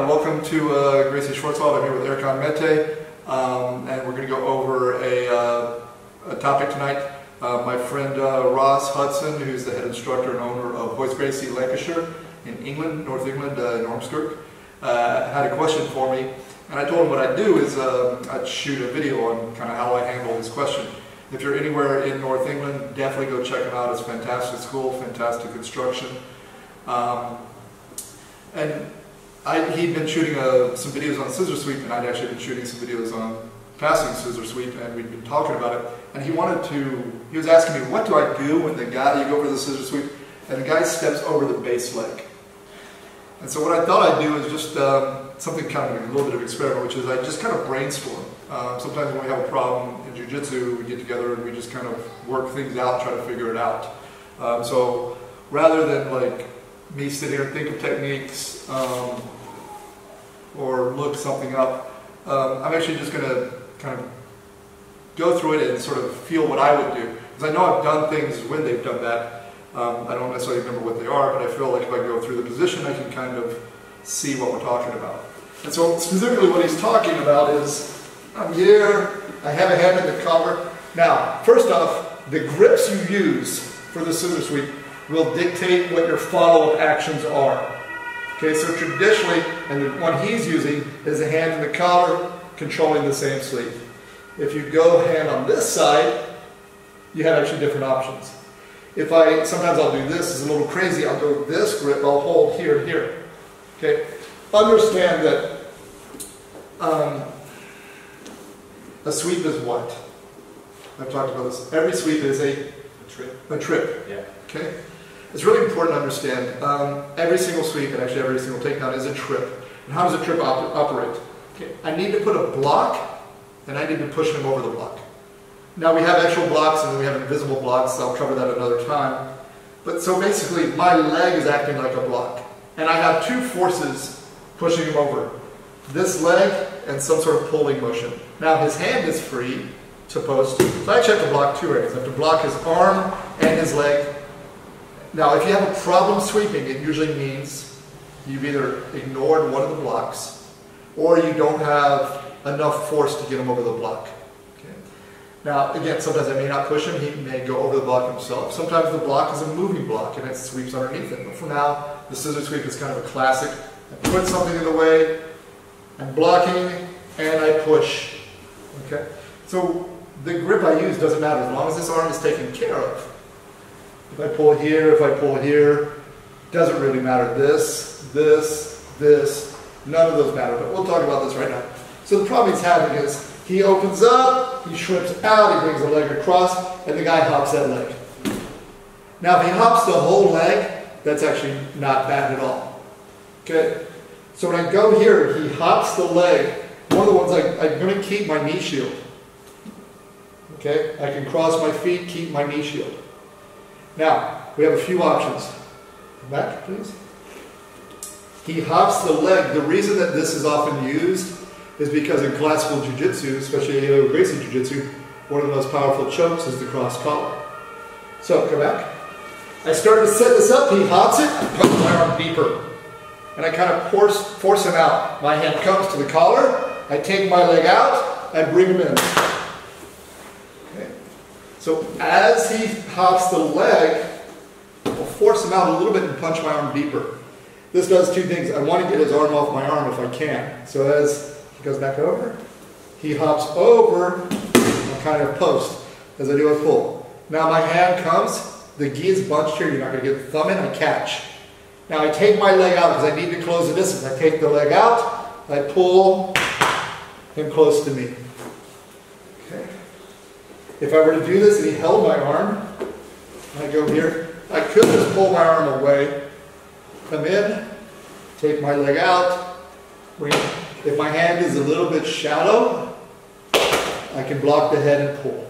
welcome to Gracie Schwarzwald. I'm here with Eric Mete, and we're going to go over a topic tonight. My friend Ross Hudson, who's the head instructor and owner of Gracie Lancashire in England, North England, in Ormskirk, had a question for me, and I told him what I'd do is I'd shoot a video on kind of how I handle his question. If you're anywhere in North England, definitely go check him out. It's a fantastic school, fantastic instruction. He'd been shooting some videos on scissor sweep, and I'd actually been shooting some videos on passing scissor sweep, and we'd been talking about it. And he was asking me, what do I do when you go over the scissor sweep, and the guy steps over the base leg? And so what I thought I'd do is just something kind of a little bit of experiment, which is I just kind of brainstorm. Sometimes when we have a problem in Jiu-Jitsu, we get together and we just kind of work things out, try to figure it out. So rather than like me sit here and think of techniques or look something up, I'm actually just going to kind of go through it and sort of feel what I would do. Because I know I've done things when they've done that. I don't necessarily remember what they are, but I feel like if I go through the position, I can kind of see what we're talking about. And so specifically what he's talking about is, I'm here, I have a hand in the collar. Now, first off, the grips you use for the scissor sweep will dictate what your follow-up actions are. Okay, so traditionally, and the one he's using is a hand in the collar controlling the same sleeve. If you go hand on this side, you have actually different options. Sometimes I'll do this, it's a little crazy, I'll go this grip, I'll hold here and here. Okay, understand that a sweep is what? I've talked about this. Every sweep is a trip. Yeah. Okay? It's really important to understand every single sweep and actually every single takedown is a trip. And how does a trip operate? Okay. I need to put a block and I need to push him over the block. Now we have actual blocks and then we have invisible blocks, so I'll cover that another time. But so basically my leg is acting like a block. And I have two forces pushing him over. This leg and some sort of pulling motion. Now his hand is free to post, so I actually have to block two areas. I have to block his arm and his leg. Now if you have a problem sweeping, it usually means you've either ignored one of the blocks or you don't have enough force to get him over the block. Okay. Now again, sometimes I may not push him, he may go over the block himself. Sometimes the block is a moving block and it sweeps underneath it. But for now, the scissor sweep is kind of a classic. I put something in the way, I'm blocking, and I push. Okay? So the grip I use doesn't matter as long as this arm is taken care of. If I pull here, doesn't really matter. This, none of those matter. But we'll talk about this right now. So the problem he's having is he opens up, he shrimps out, he brings the leg across, and the guy hops that leg. Now if he hops the whole leg, that's actually not bad at all. Okay? So when I go here, he hops the leg. One of the ones I'm going to keep my knee shield. Okay? I can cross my feet, keep my knee shield. Now, we have a few options. Back, please. He hops the leg. The reason that this is often used is because in classical Jiu-Jitsu, especially Gracie Jiu-Jitsu, one of the most powerful chokes is the cross collar. So, come back. I start to set this up, he hops it, I put my arm deeper. And I kind of force him out. My hand comes to the collar, I take my leg out, I bring him in. Okay. So as he hops the leg, I'll force him out a little bit and punch my arm deeper. This does two things. I want to get his arm off my arm if I can. So as he goes back over, he hops over, I'll kind of post. As I do a pull. Now my hand comes, the gi is bunched here, you're not going to get the thumb in, I catch. Now I take my leg out because I need to close the distance. I take the leg out, I pull him close to me. Okay. If I were to do this and he held my arm, I go here, I could just pull my arm away, come in, take my leg out, bring it. If my hand is a little bit shallow, I can block the head and pull.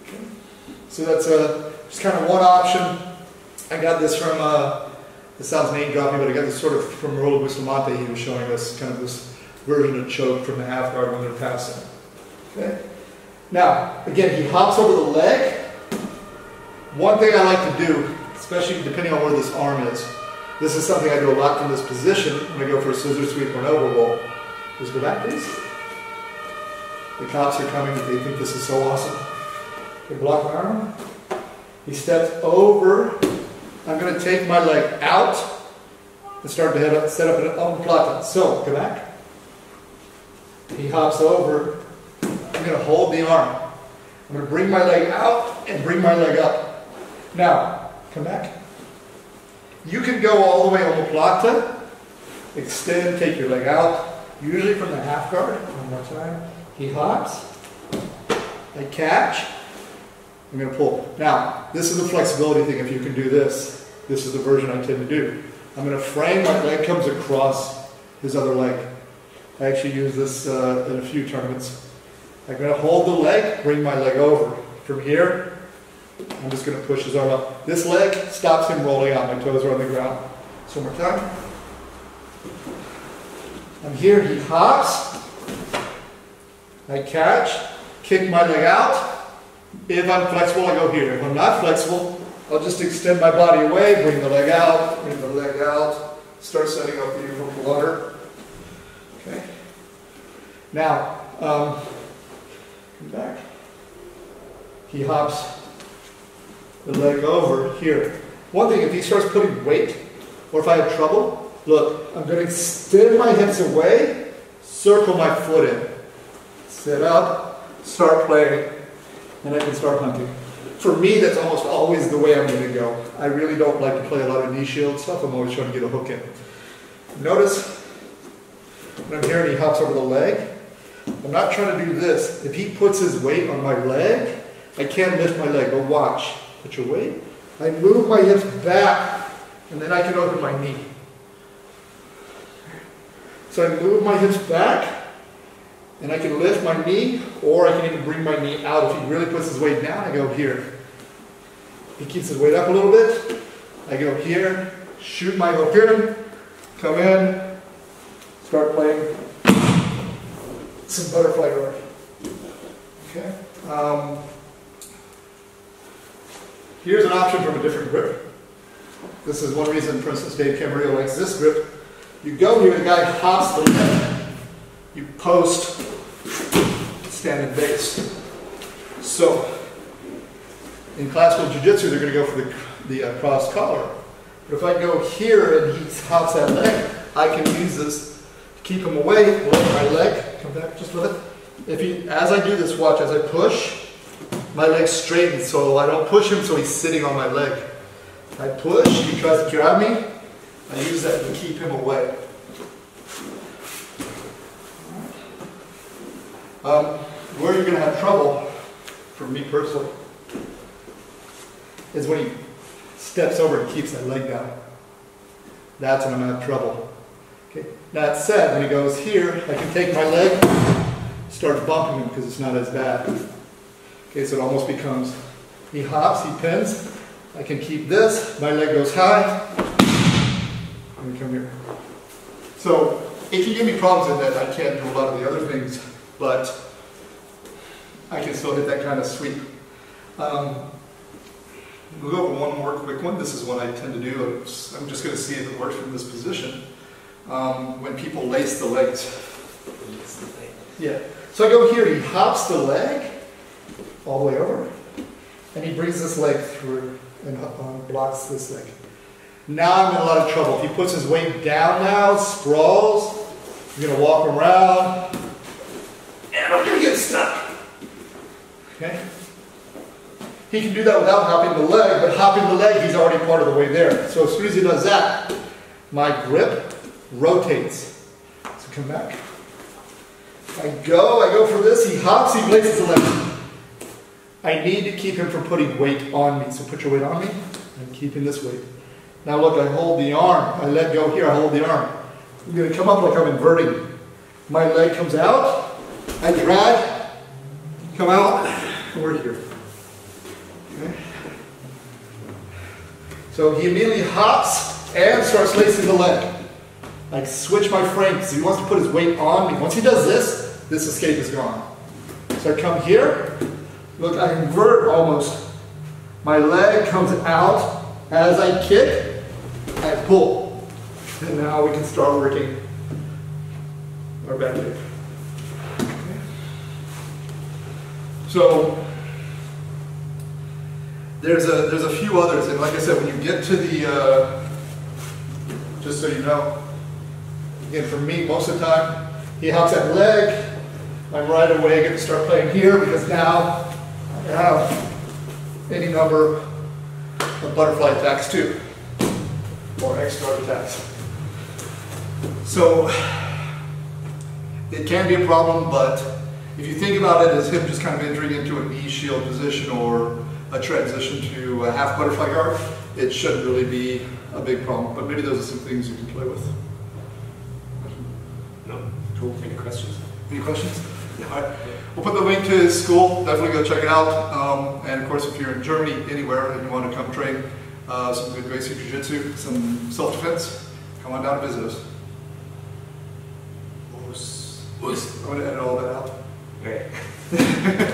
Okay. So that's just kind of one option. I got this from this sounds name dropping, but I got this sort of from Rollo Bustamante. He was showing us kind of this version of choke from the half guard when they're passing. Okay. Now, again, he hops over the leg. One thing I like to do, especially depending on where this arm is This is something I do a lot from this position when I go for a scissor sweep or an overroll. Just go back, please. The cops are coming, they think this is so awesome. They block my arm. He steps over. I'm going to take my leg out and start to set up an omoplata. So, go back. He hops over. I'm going to hold the arm. I'm going to bring my leg out and bring my leg up. Now, come back. You can go all the way omoplata, extend, take your leg out, usually from the half guard. One more time. He hops. I catch. I'm going to pull. Now, this is a flexibility thing. If you can do this, this is the version I tend to do. I'm going to frame, my leg comes across his other leg. I actually use this in a few tournaments. I'm going to hold the leg, bring my leg over. From here, I'm just going to push his arm up. This leg stops him rolling out. My toes are on the ground. So one more time. I'm here, he hops. I catch, kick my leg out. If I'm flexible, I go here. If I'm not flexible, I'll just extend my body away, bring the leg out, start setting up the uniform water. Okay. Now, come back. He hops the leg over here. One thing, if he starts putting weight, or if I have trouble, look, I'm going to extend my hips away, circle my foot in. Sit up, start playing, and I can start hunting. For me, that's almost always the way I'm going to go. I really don't like to play a lot of knee shield stuff. I'm always trying to get a hook in. Notice when I'm here and he hops over the leg, I'm not trying to do this. If he puts his weight on my leg, I can't lift my leg, but watch. Put your weight. I move my hips back, and then I can open my knee. So I move my hips back, and I can lift my knee, or I can even bring my knee out. If he really puts his weight down, I go here. He keeps his weight up a little bit. I go here, shoot my hook in, come in, start playing some butterfly guard. Okay. Here's an option from a different grip. This is one reason, for instance, Dave Camarillo likes this grip. You go here, the guy hops the leg. You post, stand and base. So, in classical jiu-jitsu, they're going to go for the cross collar. But if I go here and he hops that leg, I can use this to keep him away, let my leg come back just a little bit. As I do this, watch, as I push, my leg straightens, so I don't push him so he's sitting on my leg. I push, he tries to grab me, I use that to keep him away. Where you're going to have trouble, for me personally, is when he steps over and keeps that leg down. That's when I'm going to have trouble. Okay. That said, when he goes here, I can take my leg, start bumping him because it's not as bad. Okay, so it almost becomes, he hops, he pins, I can keep this, my leg goes high, and we come here. So, if you give me problems in that, I can't do a lot of the other things, but I can still hit that kind of sweep. We'll go over one more quick one. This is one I tend to do. I'm just going to see if it works from this position. When people lace the legs. Yeah. So I go here, he hops the leg all the way over, and he brings this leg through and blocks this leg. Now I'm in a lot of trouble. If he puts his weight down now, sprawls, you're going to walk around, and I'm going to get stuck. Okay? He can do that without hopping the leg, but hopping the leg, he's already part of the way there. So as soon as he does that, my grip rotates. So come back. I go for this, he hops, he places the leg. I need to keep him from putting weight on me. So put your weight on me, I'm keeping this weight. Now look, I hold the arm. I let go here, I hold the arm. I'm going to come up like I'm inverting. My leg comes out, I drag, come out, and we're here. Okay. So he immediately hops and starts lacing the leg. I switch my frame because he wants to put his weight on me. Once he does this, this escape is gone. So I come here, look, I invert almost. My leg comes out. As I kick, I pull. And now we can start working our back kick. Okay. So there's a few others, and like I said, when you get to the, just so you know, again for me, most of the time, he hops that leg, I'm right away going to start playing here because now I have any number of butterfly attacks too, or X-guard attacks. So it can be a problem, but if you think about it as him just kind of entering into a knee shield position or a transition to a half butterfly guard, it shouldn't really be a big problem, but maybe those are some things you can play with. No? Cool. Any questions? Any questions? Yeah. All right. We'll put the link to his school. Definitely go check it out. And of course, if you're in Germany, anywhere, and you want to come train some good Gracie Jiu-Jitsu, some self-defense, come on down and visit us. I'm going to edit all that out. Okay.